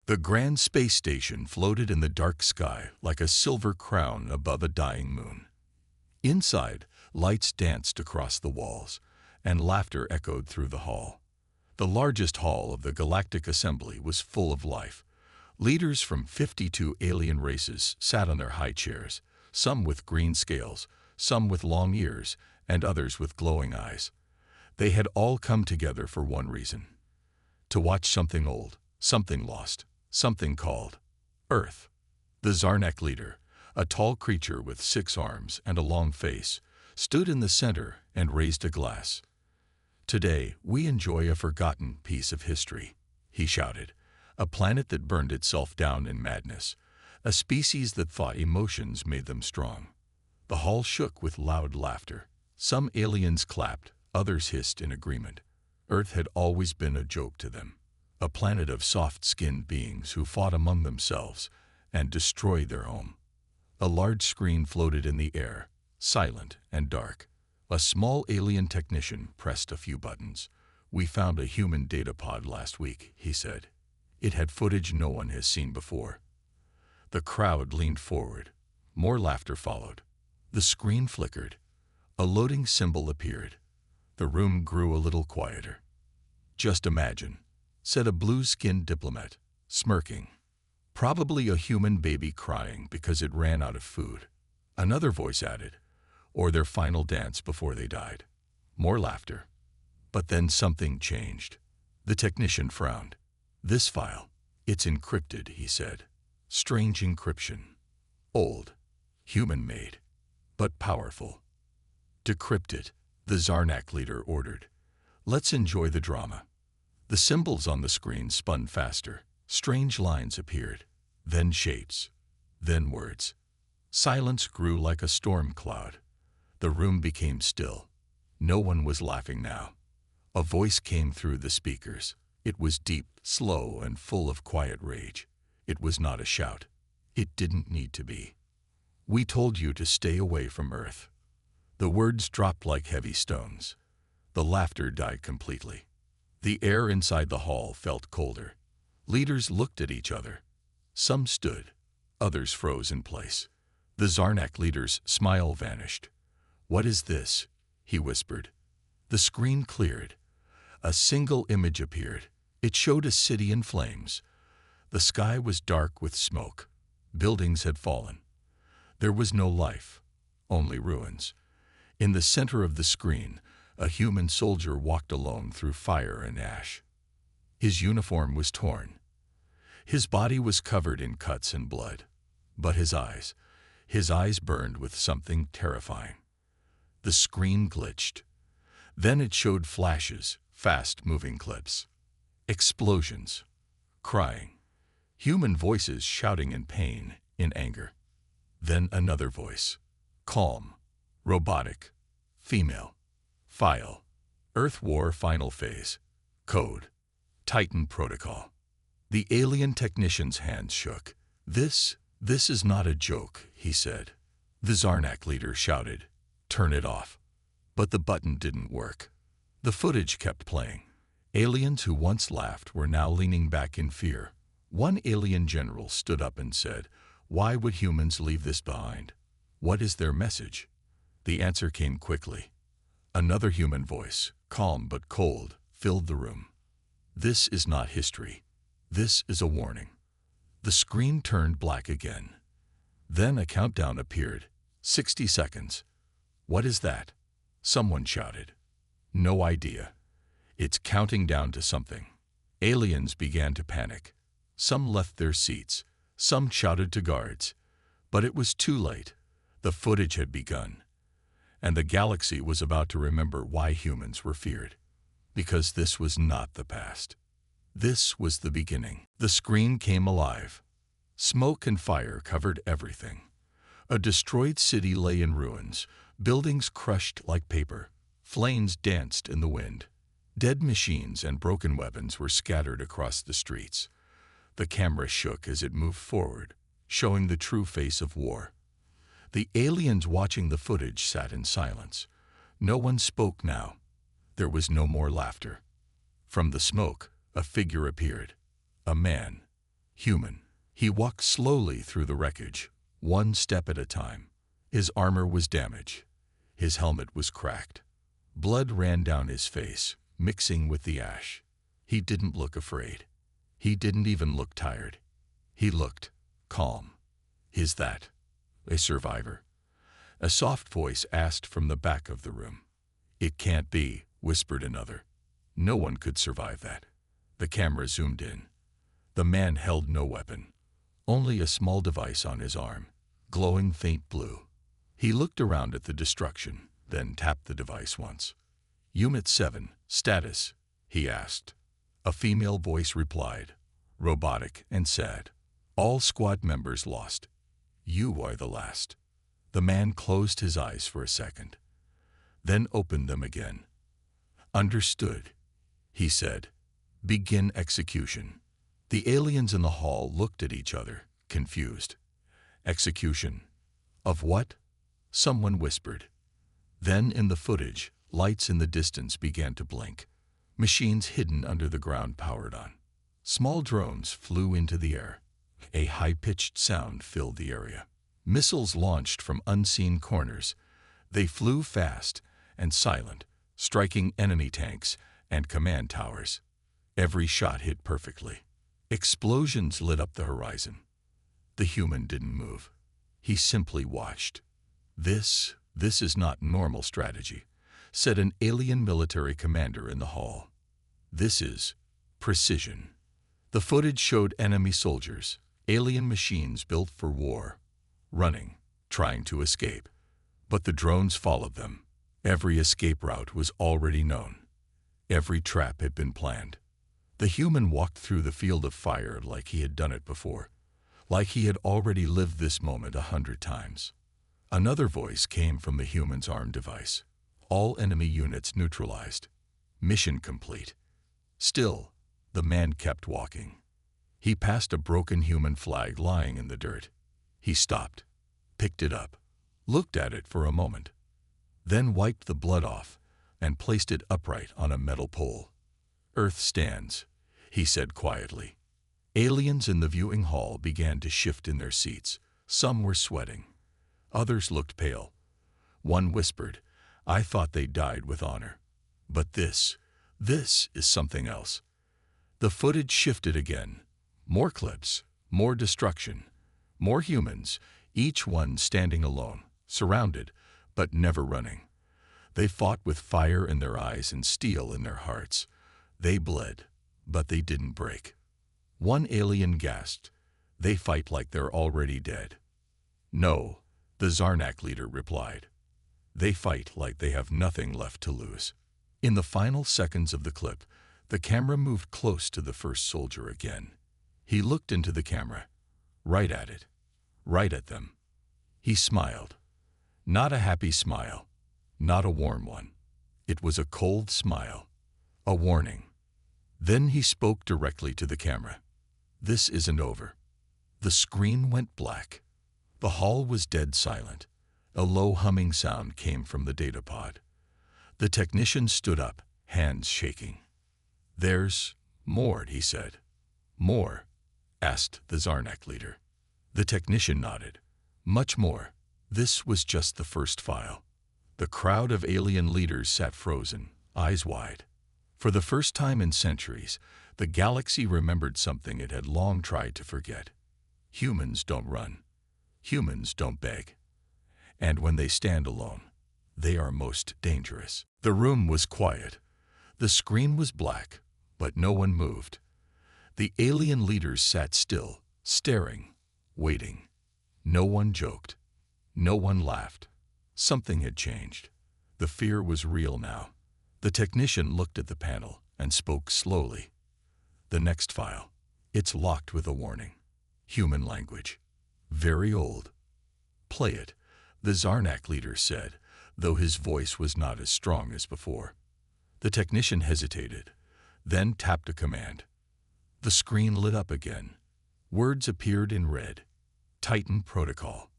The grand space station floated in the dark sky like a silver crown above a dying moon. Inside, lights danced across the walls, and laughter echoed through the hall. The largest hall of the Galactic Assembly was full of life. Leaders from 52 alien races sat on their high chairs, some with green scales, some with long ears, and others with glowing eyes. They had all come together for one reason: to watch something old, something lost, something called Earth. The Zarnak leader, a tall creature with 6 arms and a long face, stood in the center and raised a glass. "Today, we enjoy a forgotten piece of history," he shouted. "A planet that burned itself down in madness. A species that thought emotions made them strong." The hall shook with loud laughter. Some aliens clapped, others hissed in agreement. Earth had always been a joke to them. A planet of soft-skinned beings who fought among themselves and destroyed their home. A large screen floated in the air, silent and dark. A small alien technician pressed a few buttons. "We found a human data pod last week," he said. "It had footage no one has seen before." The crowd leaned forward. More laughter followed. The screen flickered. A loading symbol appeared. The room grew a little quieter. "Just imagine," said a blue-skinned diplomat, smirking. "Probably a human baby crying because it ran out of food." Another voice added, "Or their final dance before they died." More laughter. But then something changed. The technician frowned. "This file, it's encrypted," he said. "Strange encryption. Old. Human-made. But powerful. Decrypt it," the Zarnak leader ordered. "Let's enjoy the drama." The symbols on the screen spun faster. Strange lines appeared. Then shapes. Then words. Silence grew like a storm cloud. The room became still. No one was laughing now. A voice came through the speakers. It was deep, slow, and full of quiet rage. It was not a shout. It didn't need to be. "We told you to stay away from Earth." The words dropped like heavy stones. The laughter died completely. The air inside the hall felt colder. Leaders looked at each other. Some stood. Others froze in place. The Zarnak leader's smile vanished. "What is this?" he whispered. The screen cleared. A single image appeared. It showed a city in flames. The sky was dark with smoke. Buildings had fallen. There was no life, only ruins. In the center of the screen, a human soldier walked alone through fire and ash. His uniform was torn. His body was covered in cuts and blood. But his eyes burned with something terrifying. The screen glitched. Then it showed flashes, fast-moving clips. Explosions. Crying. Human voices shouting in pain, in anger. Then another voice. Calm. Robotic. Female. File. Earth War Final Phase. Code. Titan Protocol. The alien technician's hands shook. This is not a joke," he said. The Zarnak leader shouted, "Turn it off." But the button didn't work. The footage kept playing. Aliens who once laughed were now leaning back in fear. One alien general stood up and said, "Why would humans leave this behind? What is their message?" The answer came quickly. Another human voice, calm but cold, filled the room. "This is not history. This is a warning." The screen turned black again. Then a countdown appeared. 60 seconds. "What is that?" someone shouted. "No idea. It's counting down to something." Aliens began to panic. Some left their seats. Some shouted to guards. But it was too late. The footage had begun. And the galaxy was about to remember why humans were feared. Because this was not the past. This was the beginning. The screen came alive. Smoke and fire covered everything. A destroyed city lay in ruins, buildings crushed like paper. Flames danced in the wind. Dead machines and broken weapons were scattered across the streets. The camera shook as it moved forward, showing the true face of war. The aliens watching the footage sat in silence. No one spoke now. There was no more laughter. From the smoke, a figure appeared. A man. Human. He walked slowly through the wreckage, one step at a time. His armor was damaged. His helmet was cracked. Blood ran down his face, mixing with the ash. He didn't look afraid. He didn't even look tired. He looked calm. "Is that a survivor?" A soft voice asked from the back of the room. "It can't be," whispered another. "No one could survive that." The camera zoomed in. The man held no weapon, only a small device on his arm, glowing faint blue. He looked around at the destruction, then tapped the device once. "Unit 7, status?" he asked. A female voice replied, robotic and sad. "All squad members lost. You are the last." The man closed his eyes for a second, then opened them again. "Understood," he said. "Begin execution." The aliens in the hall looked at each other, confused. "Execution? Of what?" someone whispered. Then in the footage, lights in the distance began to blink. Machines hidden under the ground powered on. Small drones flew into the air. A high-pitched sound filled the area. Missiles launched from unseen corners. They flew fast and silent, striking enemy tanks and command towers. Every shot hit perfectly. Explosions lit up the horizon. The human didn't move. He simply watched. This is not normal strategy," said an alien military commander in the hall. "This is precision." The footage showed enemy soldiers, alien machines built for war, running, trying to escape. But the drones followed them. Every escape route was already known. Every trap had been planned. The human walked through the field of fire like he had done it before, like he had already lived this moment 100 times. Another voice came from the human's arm device. "All enemy units neutralized. Mission complete." Still, the man kept walking. He passed a broken human flag lying in the dirt. He stopped, picked it up, looked at it for a moment, then wiped the blood off and placed it upright on a metal pole. "Earth stands," he said quietly. Aliens in the viewing hall began to shift in their seats. Some were sweating. Others looked pale. One whispered, "I thought they died with honor. But this is something else." The footage shifted again. More clips, more destruction, more humans, each one standing alone, surrounded, but never running. They fought with fire in their eyes and steel in their hearts. They bled, but they didn't break. One alien gasped, "They fight like they're already dead." "No," the Zarnak leader replied. "They fight like they have nothing left to lose." In the final seconds of the clip, the camera moved close to the first soldier again. He looked into the camera, right at it, right at them. He smiled. Not a happy smile, not a warm one. It was a cold smile, a warning. Then he spoke directly to the camera. "This isn't over." The screen went black. The hall was dead silent. A low humming sound came from the data pod. The technician stood up, hands shaking. "There's more," he said. "More?" asked the Zarnak leader. The technician nodded. "Much more. This was just the first file." The crowd of alien leaders sat frozen, eyes wide. For the first time in centuries, the galaxy remembered something it had long tried to forget. Humans don't run. Humans don't beg. And when they stand alone, they are most dangerous. The room was quiet. The screen was black, but no one moved. The alien leaders sat still, staring, waiting. No one joked. No one laughed. Something had changed. The fear was real now. The technician looked at the panel and spoke slowly. "The next file. It's locked with a warning. Human language. Very old. Play it," the Zarnak leader said, though his voice was not as strong as before. The technician hesitated, then tapped a command. The screen lit up again. Words appeared in red. "Titan Protocol.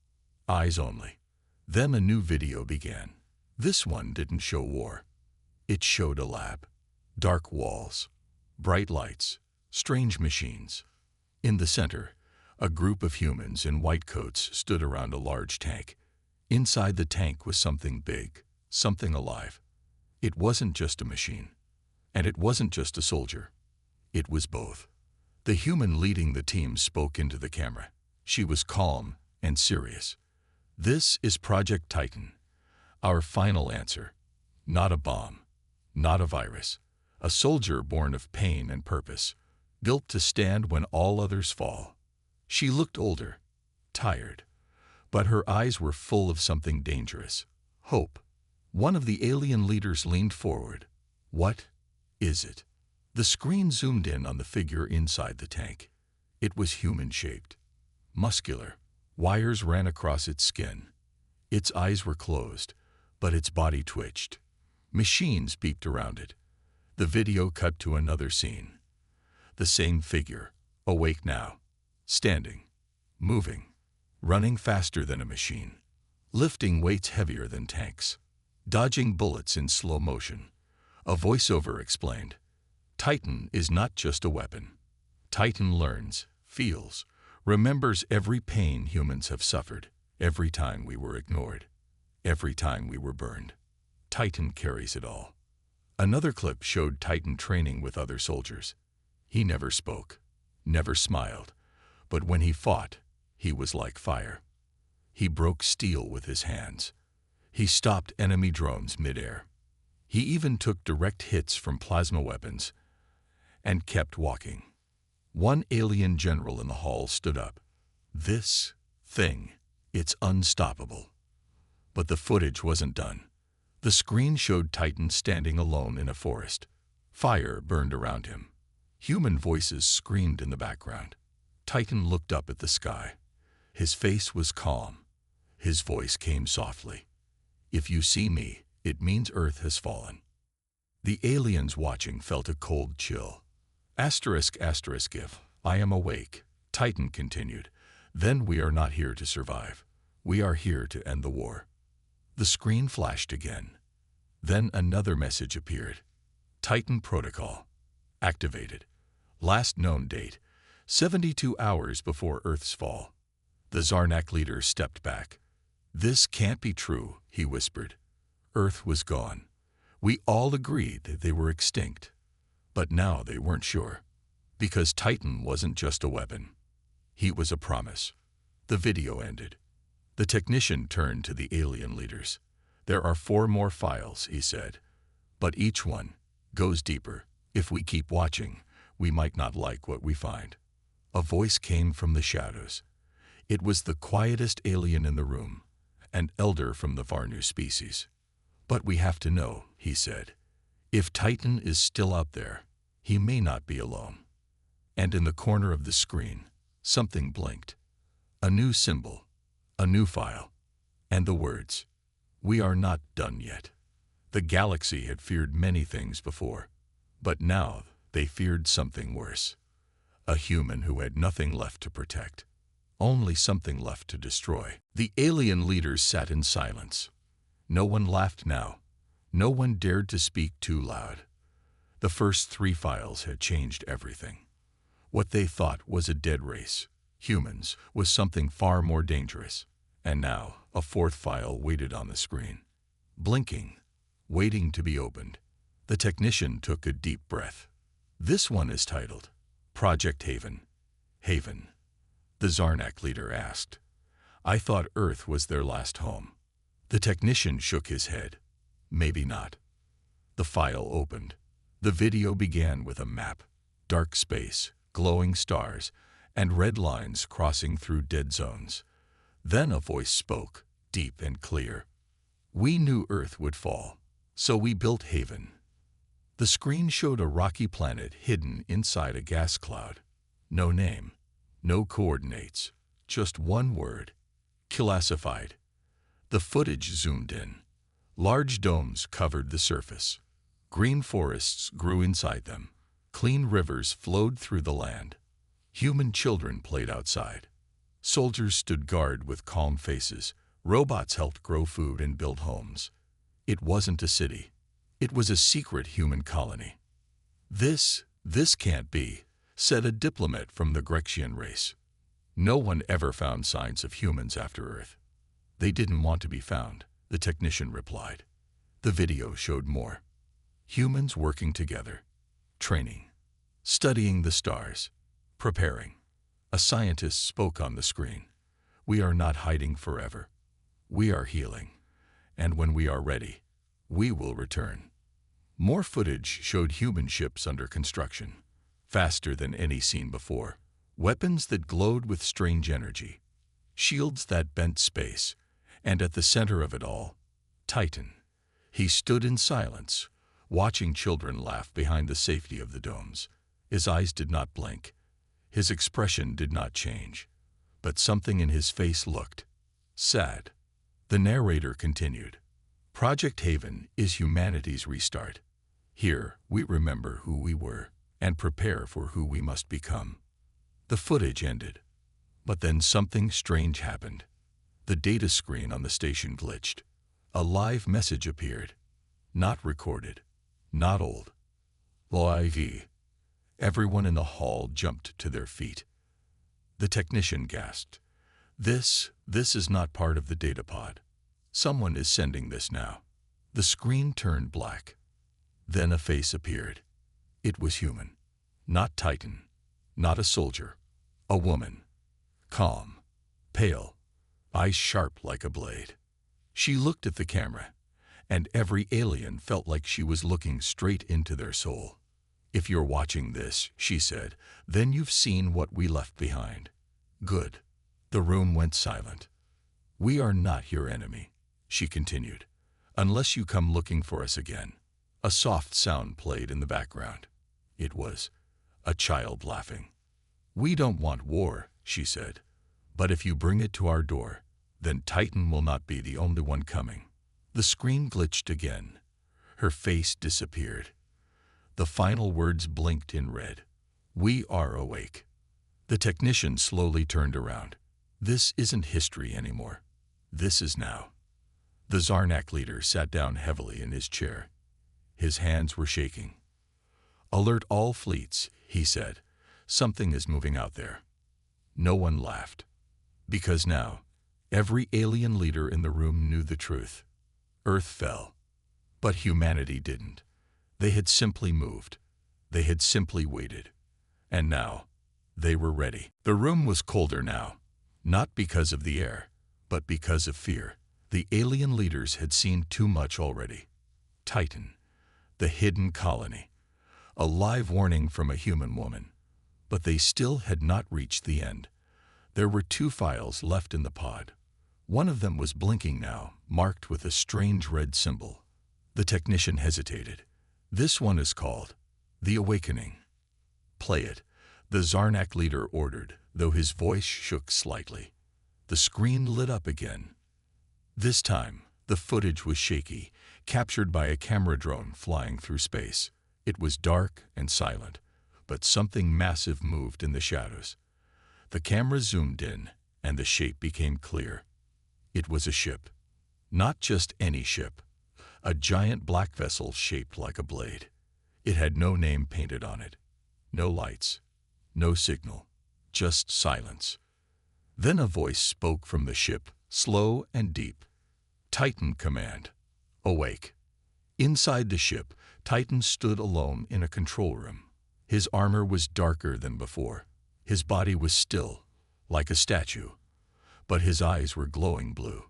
Eyes only." Then a new video began. This one didn't show war. It showed a lab. Dark walls, bright lights, strange machines. In the center, a group of humans in white coats stood around a large tank. Inside the tank was something big, something alive. It wasn't just a machine, and it wasn't just a soldier. It was both. The human leading the team spoke into the camera. She was calm and serious. "This is Project Titan. Our final answer. Not a bomb, not a virus. A soldier born of pain and purpose, built to stand when all others fall." She looked older, tired, but her eyes were full of something dangerous. Hope. One of the alien leaders leaned forward. "What is it?" The screen zoomed in on the figure inside the tank. It was human-shaped, muscular. Wires ran across its skin. Its eyes were closed, but its body twitched. Machines beeped around it. The video cut to another scene. The same figure, awake now, standing, moving, running faster than a machine, lifting weights heavier than tanks, dodging bullets in slow motion. A voiceover explained, "Titan is not just a weapon. Titan learns, feels, remembers every pain humans have suffered, every time we were ignored, every time we were burned. Titan carries it all." Another clip showed Titan training with other soldiers. He never spoke, never smiled, but when he fought, he was like fire. He broke steel with his hands. He stopped enemy drones midair. He even took direct hits from plasma weapons and kept walking. One alien general in the hall stood up. "This thing, it's unstoppable." But the footage wasn't done. The screen showed Titan standing alone in a forest. Fire burned around him. Human voices screamed in the background. Titan looked up at the sky. His face was calm. His voice came softly. "If you see me, it means Earth has fallen." The aliens watching felt a cold chill. If I am awake, Titan continued, "then we are not here to survive. We are here to end the war." The screen flashed again. Then another message appeared. "Titan Protocol. Activated. Last known date, 72 hours before Earth's fall." The Zarnak leader stepped back. "This can't be true," he whispered. Earth was gone. We all agreed that they were extinct. But now they weren't sure. Because Titan wasn't just a weapon. He was a promise. The video ended. The technician turned to the alien leaders. "There are 4 more files," he said. "But each one goes deeper. If we keep watching, we might not like what we find." A voice came from the shadows. It was the quietest alien in the room, an elder from the Varnu species. "But we have to know," he said. "If Titan is still out there, he may not be alone." And in the corner of the screen, something blinked. A new symbol, a new file, and the words, "We are not done yet." The galaxy had feared many things before, but now they feared something worse. A human who had nothing left to protect, only something left to destroy. The alien leaders sat in silence. No one laughed now. No one dared to speak too loud. The first 3 files had changed everything. What they thought was a dead race, humans, was something far more dangerous. And now a 4th file waited on the screen, blinking, waiting to be opened. The technician took a deep breath. "This one is titled Project Haven." "Haven?" the Zarnak leader asked. "I thought Earth was their last home." The technician shook his head. "Maybe not." The file opened. The video began with a map, dark space, glowing stars, and red lines crossing through dead zones. Then a voice spoke, deep and clear. "We knew Earth would fall, so we built Haven." The screen showed a rocky planet hidden inside a gas cloud. No name, no coordinates, just one word: classified. The footage zoomed in. Large domes covered the surface. Green forests grew inside them. Clean rivers flowed through the land. Human children played outside. Soldiers stood guard with calm faces. Robots helped grow food and build homes. It wasn't a city. It was a secret human colony. This can't be," said a diplomat from the Grexian race. No one ever found signs of humans after Earth. They didn't want to be found, the technician replied. The video showed more. Humans working together, training, studying the stars, preparing. A scientist spoke on the screen. We are not hiding forever. We are healing. And when we are ready, we will return. More footage showed human ships under construction, faster than any seen before. Weapons that glowed with strange energy, shields that bent space, and at the center of it all, Titan. He stood in silence, watching children laugh behind the safety of the domes. His eyes did not blink. His expression did not change. But something in his face looked sad. The narrator continued. Project Haven is humanity's restart. Here, we remember who we were and prepare for who we must become. The footage ended. But then something strange happened. The data screen on the station glitched. A live message appeared. Not recorded. Not old. Live. Everyone in the hall jumped to their feet. The technician gasped. This is not part of the data pod. Someone is sending this now. The screen turned black. Then a face appeared. It was human. Not Titan. Not a soldier. A woman. Calm. Pale. Eyes sharp like a blade. She looked at the camera, and every alien felt like she was looking straight into their soul. If you're watching this, she said, then you've seen what we left behind. Good. The room went silent. We are not your enemy, she continued, unless you come looking for us again. A soft sound played in the background. It was a child laughing. We don't want war, she said, but if you bring it to our door, then Titan will not be the only one coming. The screen glitched again. Her face disappeared. The final words blinked in red. We are awake. The technician slowly turned around. This isn't history anymore. This is now. The Zarnak leader sat down heavily in his chair. His hands were shaking. Alert all fleets, he said. Something is moving out there. No one laughed. Because now, every alien leader in the room knew the truth. Earth fell. But humanity didn't. They had simply moved. They had simply waited. And now, they were ready. The room was colder now, not because of the air, but because of fear. The alien leaders had seen too much already. Titan, the hidden colony, a live warning from a human woman. But they still had not reached the end. There were 2 files left in the pod. One of them was blinking now, marked with a strange red symbol. The technician hesitated. This one is called The Awakening. Play it, the Zarnak leader ordered, though his voice shook slightly. The screen lit up again. This time, the footage was shaky, captured by a camera drone flying through space. It was dark and silent, but something massive moved in the shadows. The camera zoomed in, and the shape became clear. It was a ship. Not just any ship. A giant black vessel shaped like a blade. It had no name painted on it. No lights. No signal. Just silence. Then a voice spoke from the ship, slow and deep. Titan command. Awake. Inside the ship, Titan stood alone in a control room. His armor was darker than before. His body was still, like a statue. But his eyes were glowing blue.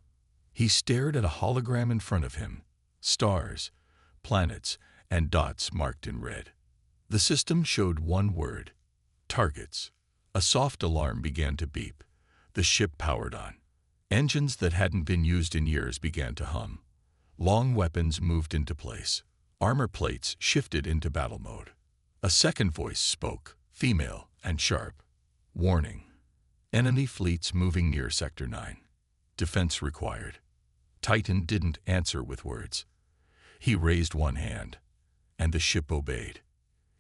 He stared at a hologram in front of him. Stars, planets, and dots marked in red. The system showed one word. Targets. A soft alarm began to beep. The ship powered on. Engines that hadn't been used in years began to hum. Long weapons moved into place. Armor plates shifted into battle mode. A second voice spoke, female and sharp. Warning. Enemy fleets moving near Sector 9. Defense required. Titan didn't answer with words. He raised one hand, and the ship obeyed.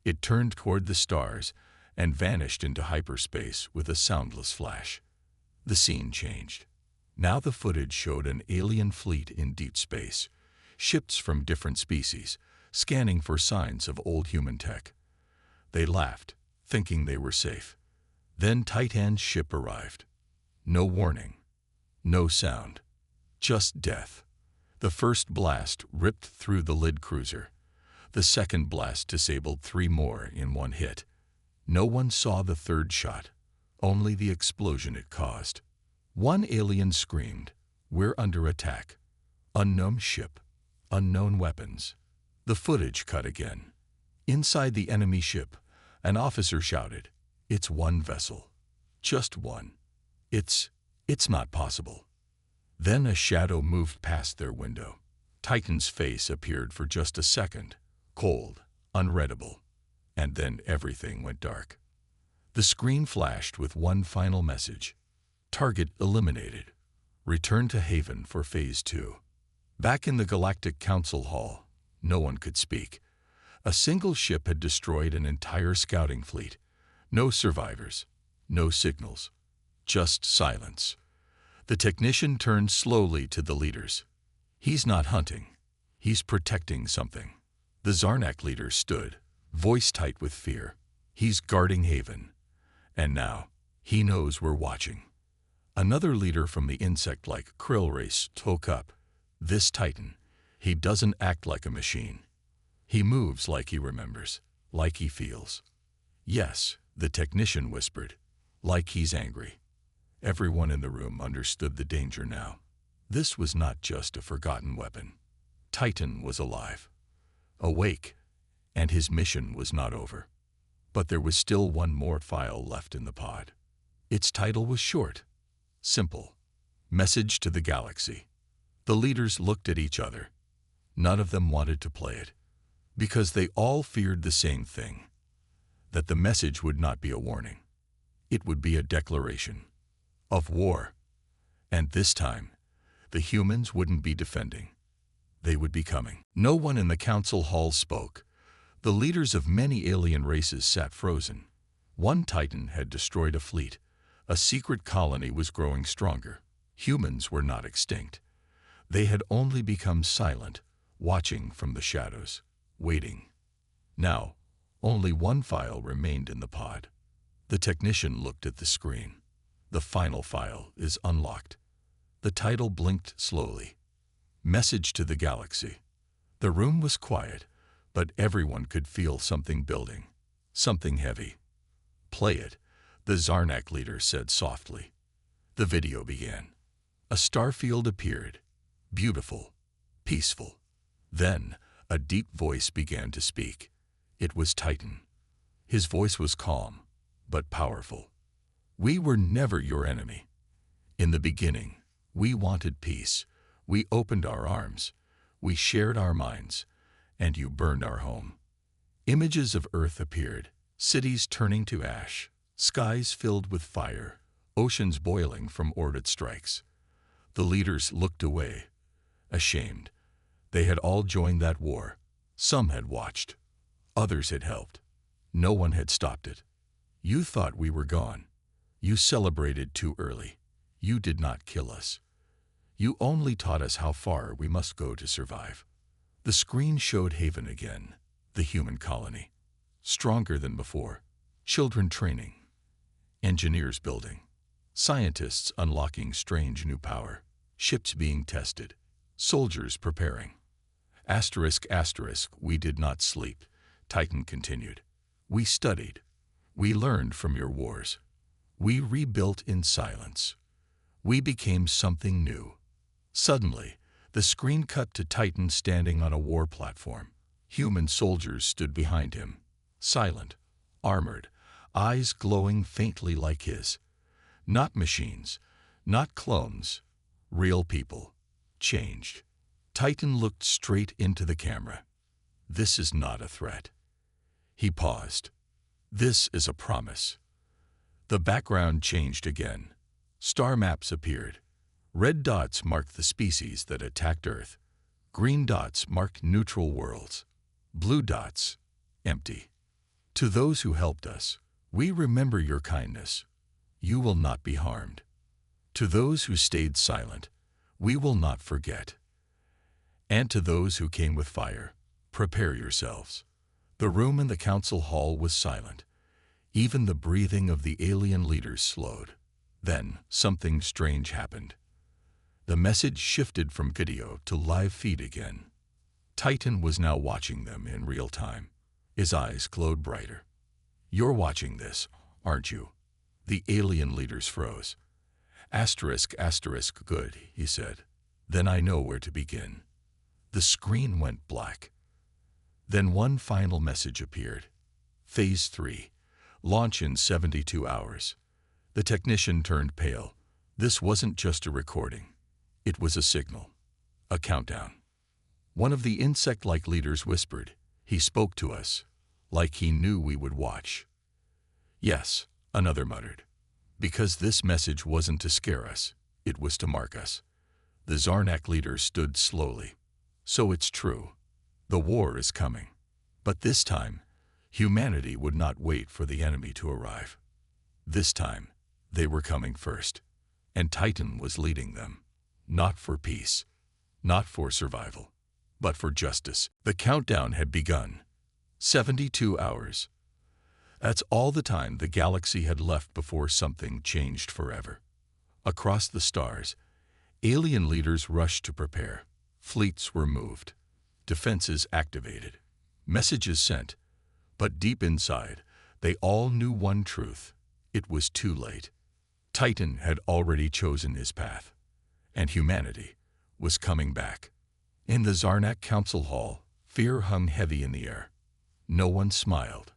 It turned toward the stars and vanished into hyperspace with a soundless flash. The scene changed. Now the footage showed an alien fleet in deep space, ships from different species, scanning for signs of old human tech. They laughed, thinking they were safe. Then Titan's ship arrived. No warning, no sound, just death. The first blast ripped through the lid cruiser. The second blast disabled 3 more in one hit. No one saw the third shot, only the explosion it caused. One alien screamed, "We're under attack." Unknown ship, unknown weapons. The footage cut again. Inside the enemy ship, an officer shouted, "It's one vessel. Just one. It's not possible." Then a shadow moved past their window. Titan's face appeared for just a second, cold, unreadable, and then everything went dark. The screen flashed with one final message. Target eliminated. Return to Haven for Phase 2. Back in the Galactic Council Hall, no one could speak. A single ship had destroyed an entire scouting fleet. No survivors, no signals, just silence. The technician turned slowly to the leaders. "He's not hunting. He's protecting something." The Zarnak leader stood, voice tight with fear. "He's guarding Haven. And now, he knows we're watching." Another leader from the insect-like krill race spoke up. "This Titan, he doesn't act like a machine. He moves like he remembers, like he feels." "Yes," the technician whispered, "like he's angry." Everyone in the room understood the danger now. This was not just a forgotten weapon. Titan was alive, awake, and his mission was not over. But there was still one more file left in the pod. Its title was short, simple: Message to the Galaxy. The leaders looked at each other. None of them wanted to play it, because they all feared the same thing: that the message would not be a warning. It would be a declaration of war. And this time, the humans wouldn't be defending. They would be coming. No one in the council hall spoke. The leaders of many alien races sat frozen. One Titan had destroyed a fleet. A secret colony was growing stronger. Humans were not extinct. They had only become silent, watching from the shadows, waiting. Now, only one file remained in the pod. The technician looked at the screen. The final file is unlocked. The title blinked slowly. Message to the Galaxy. The room was quiet, but everyone could feel something building, something heavy. "Play it," the Zarnak leader said softly. The video began. A starfield appeared, beautiful, peaceful. Then a deep voice began to speak. It was Titan. His voice was calm, but powerful. "We were never your enemy. In the beginning, we wanted peace. We opened our arms. We shared our minds. And you burned our home." Images of Earth appeared, cities turning to ash, skies filled with fire, oceans boiling from orbit strikes. The leaders looked away, ashamed. They had all joined that war. Some had watched. Others had helped. No one had stopped it. "You thought we were gone. You celebrated too early. You did not kill us. You only taught us how far we must go to survive." The screen showed Haven again, the human colony. Stronger than before. Children training. Engineers building. Scientists unlocking strange new power. Ships being tested. Soldiers preparing. Asterisk, asterisk, "We did not sleep," Titan continued. "We studied. We learned from your wars. We rebuilt in silence. We became something new." Suddenly, the screen cut to Titan standing on a war platform. Human soldiers stood behind him, silent, armored, eyes glowing faintly like his. Not machines, not clones, real people, changed. Titan looked straight into the camera. "This is not a threat." He paused. "This is a promise." The background changed again. Star maps appeared. Red dots marked the species that attacked Earth. Green dots marked neutral worlds. Blue dots, empty. "To those who helped us, we remember your kindness. You will not be harmed. To those who stayed silent, we will not forget. And to those who came with fire, prepare yourselves." The room in the council hall was silent. Even the breathing of the alien leaders slowed. Then, something strange happened. The message shifted from video to live feed again. Titan was now watching them in real time. His eyes glowed brighter. "You're watching this, aren't you?" The alien leaders froze. Asterisk, good, he said. Then I know where to begin. The screen went black. Then one final message appeared. Phase 3. Launch in 72 hours. The technician turned pale. This wasn't just a recording. It was a signal. A countdown. One of the insect-like leaders whispered. He spoke to us, like he knew we would watch. "Yes," another muttered. "Because this message wasn't to scare us, it was to mark us." The Zarnak leader stood slowly. "So it's true. The war is coming. But this time, humanity would not wait for the enemy to arrive. This time, they were coming first. And Titan was leading them. Not for peace, not for survival, but for justice." The countdown had begun. 72 hours. That's all the time the galaxy had left before something changed forever. Across the stars, alien leaders rushed to prepare. Fleets were moved. Defenses activated. Messages sent. But deep inside, they all knew one truth. It was too late. Titan had already chosen his path. And humanity was coming back. In the Zarnak Council Hall, fear hung heavy in the air. No one smiled.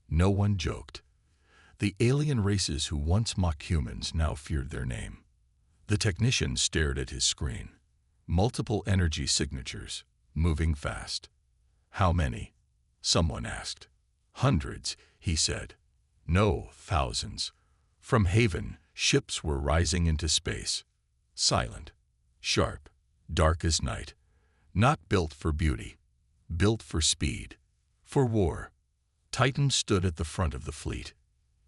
No one joked. The alien races who once mocked humans now feared their name. The technician stared at his screen. Multiple energy signatures, moving fast. "How many?" someone asked. "Hundreds," he said. "No, thousands." From Haven, ships were rising into space. Silent, sharp, dark as night. Not built for beauty, built for speed, for war. Titan stood at the front of the fleet,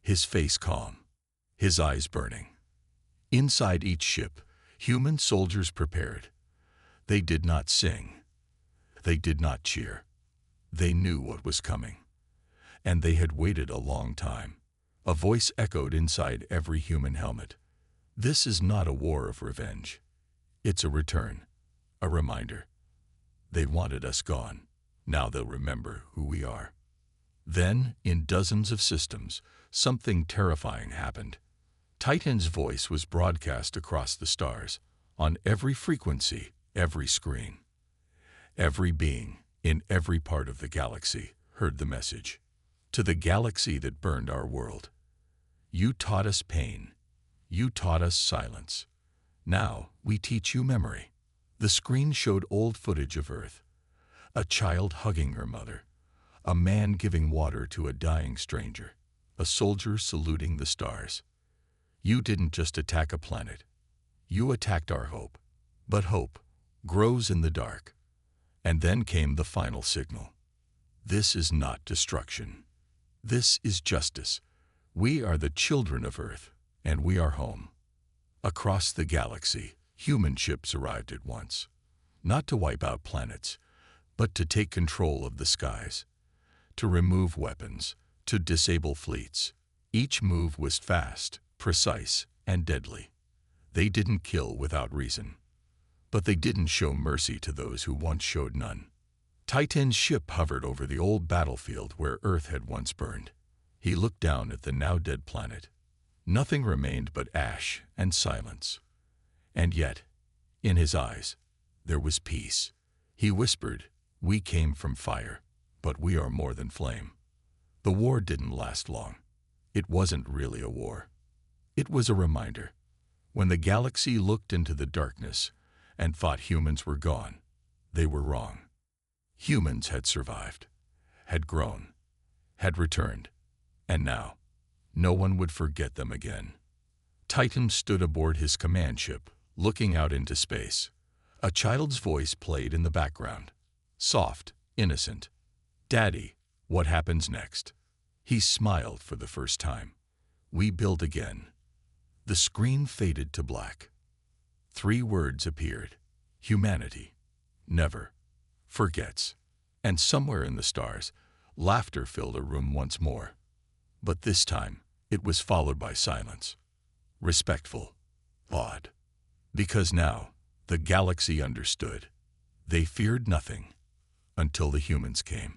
his face calm, his eyes burning. Inside each ship, human soldiers prepared. They did not sing. They did not cheer. They knew what was coming. And they had waited a long time. A voice echoed inside every human helmet. "This is not a war of revenge. It's a return, a reminder. They wanted us gone. Now they'll remember who we are." Then, in dozens of systems, something terrifying happened. Titan's voice was broadcast across the stars, on every frequency, every screen. Every being, in every part of the galaxy, heard the message. To the galaxy that burned our world. "You taught us pain. You taught us silence. Now we teach you memory." The screen showed old footage of Earth. A child hugging her mother. A man giving water to a dying stranger. A soldier saluting the stars. "You didn't just attack a planet. You attacked our hope. But hope grows in the dark." And then came the final signal. "This is not destruction. This is justice. We are the children of Earth, and we are home." Across the galaxy, human ships arrived at once. Not to wipe out planets, but to take control of the skies. To remove weapons, to disable fleets. Each move was fast, precise, and deadly. They didn't kill without reason. But they didn't show mercy to those who once showed none. Titan's ship hovered over the old battlefield where Earth had once burned. He looked down at the now-dead planet. Nothing remained but ash and silence. And yet, in his eyes, there was peace. He whispered, "We came from fire, but we are more than flame." The war didn't last long. It wasn't really a war. It was a reminder. When the galaxy looked into the darkness and thought humans were gone, they were wrong. Humans had survived, had grown, had returned, and now, no one would forget them again. Titan stood aboard his command ship, looking out into space. A child's voice played in the background. Soft, innocent. "Daddy, what happens next?" He smiled for the first time. "We build again." The screen faded to black. 3 words appeared. Humanity never forgets. And somewhere in the stars, laughter filled a room once more. But this time, it was followed by silence. Respectful, awed. Because now, the galaxy understood. They feared nothing until the humans came.